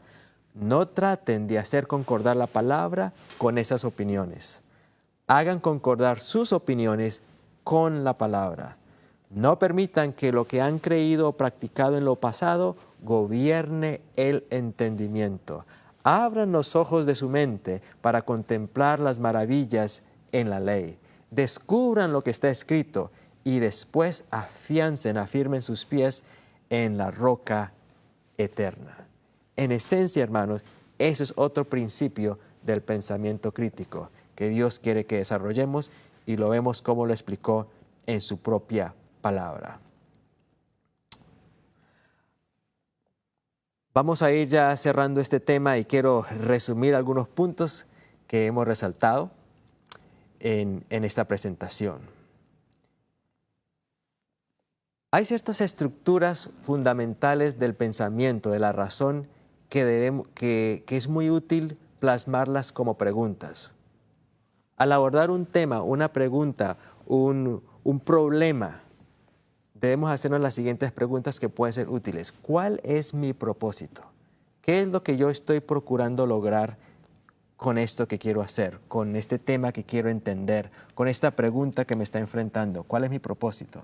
no traten de hacer concordar la palabra con esas opiniones. Hagan concordar sus opiniones con la palabra. No permitan que lo que han creído o practicado en lo pasado gobierne el entendimiento. Abran los ojos de su mente para contemplar las maravillas en la ley. Descubran lo que está escrito y después afirmen sus pies en la roca eterna. En esencia, hermanos, ese es otro principio del pensamiento crítico que Dios quiere que desarrollemos y lo vemos como lo explicó en su propia palabra. Vamos a ir ya cerrando este tema y quiero resumir algunos puntos que hemos resaltado en esta presentación. Hay ciertas estructuras fundamentales del pensamiento, de la razón, que es muy útil plasmarlas como preguntas. Al abordar un tema, una pregunta, un problema, debemos hacernos las siguientes preguntas que pueden ser útiles. ¿Cuál es mi propósito? ¿Qué es lo que yo estoy procurando lograr con esto que quiero hacer, con este tema que quiero entender, con esta pregunta que me está enfrentando? ¿Cuál es mi propósito?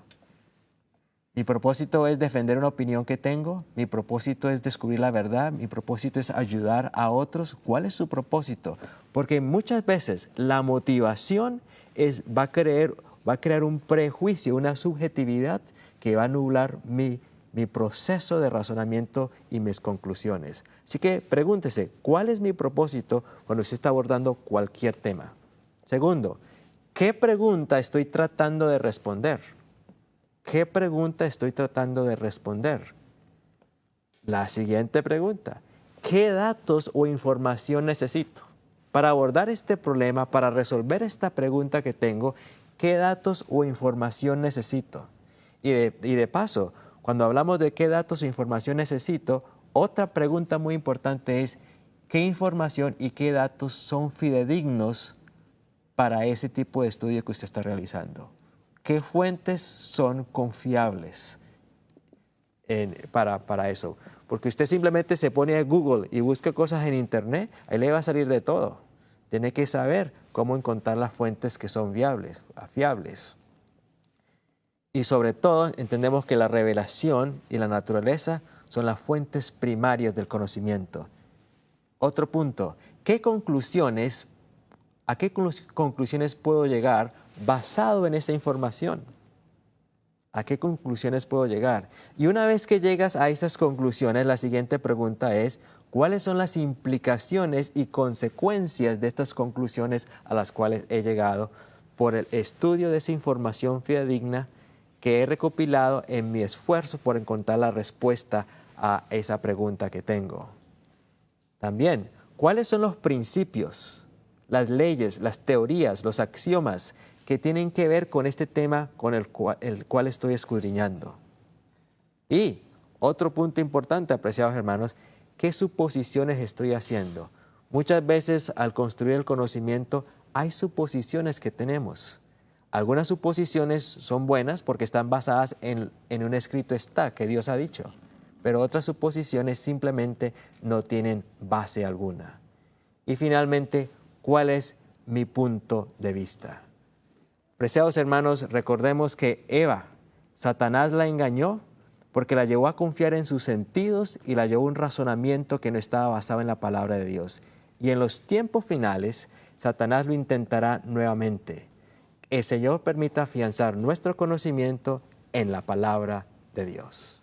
¿Mi propósito es defender una opinión que tengo? ¿Mi propósito es descubrir la verdad? ¿Mi propósito es ayudar a otros? ¿Cuál es su propósito? Porque muchas veces la motivación va a crear un prejuicio, una subjetividad que va a nublar mi proceso de razonamiento y mis conclusiones. Así que pregúntese, ¿cuál es mi propósito cuando se está abordando cualquier tema? Segundo, ¿qué pregunta estoy tratando de responder? ¿Qué pregunta estoy tratando de responder? La siguiente pregunta, ¿qué datos o información necesito? Para abordar este problema, para resolver esta pregunta que tengo, ¿qué datos o información necesito? Y de paso, cuando hablamos de qué datos o información necesito, otra pregunta muy importante es, ¿qué información y qué datos son fidedignos para ese tipo de estudio que usted está realizando? ¿Qué fuentes son confiables para eso? Porque usted simplemente se pone a Google y busca cosas en Internet, ahí le va a salir de todo. Tiene que saber cómo encontrar las fuentes que son fiables. Y sobre todo, entendemos que la revelación y la naturaleza son las fuentes primarias del conocimiento. Otro punto, ¿a qué conclusiones puedo llegar basado en esa información? ¿A qué conclusiones puedo llegar? Y una vez que llegas a esas conclusiones, la siguiente pregunta es, ¿cuáles son las implicaciones y consecuencias de estas conclusiones a las cuales he llegado por el estudio de esa información fidedigna que he recopilado en mi esfuerzo por encontrar la respuesta a esa pregunta que tengo? También, ¿cuáles son los principios, las leyes, las teorías, los axiomas que tienen que ver con este tema con el cual estoy escudriñando? Y otro punto importante, apreciados hermanos, ¿qué suposiciones estoy haciendo? Muchas veces al construir el conocimiento hay suposiciones que tenemos. Algunas suposiciones son buenas porque están basadas en un escrito que Dios ha dicho, pero otras suposiciones simplemente no tienen base alguna. Y finalmente, ¿cuál es mi punto de vista? Preciados hermanos, recordemos que Eva, Satanás la engañó porque la llevó a confiar en sus sentidos y la llevó a un razonamiento que no estaba basado en la palabra de Dios. Y en los tiempos finales, Satanás lo intentará nuevamente. El Señor permita afianzar nuestro conocimiento en la palabra de Dios.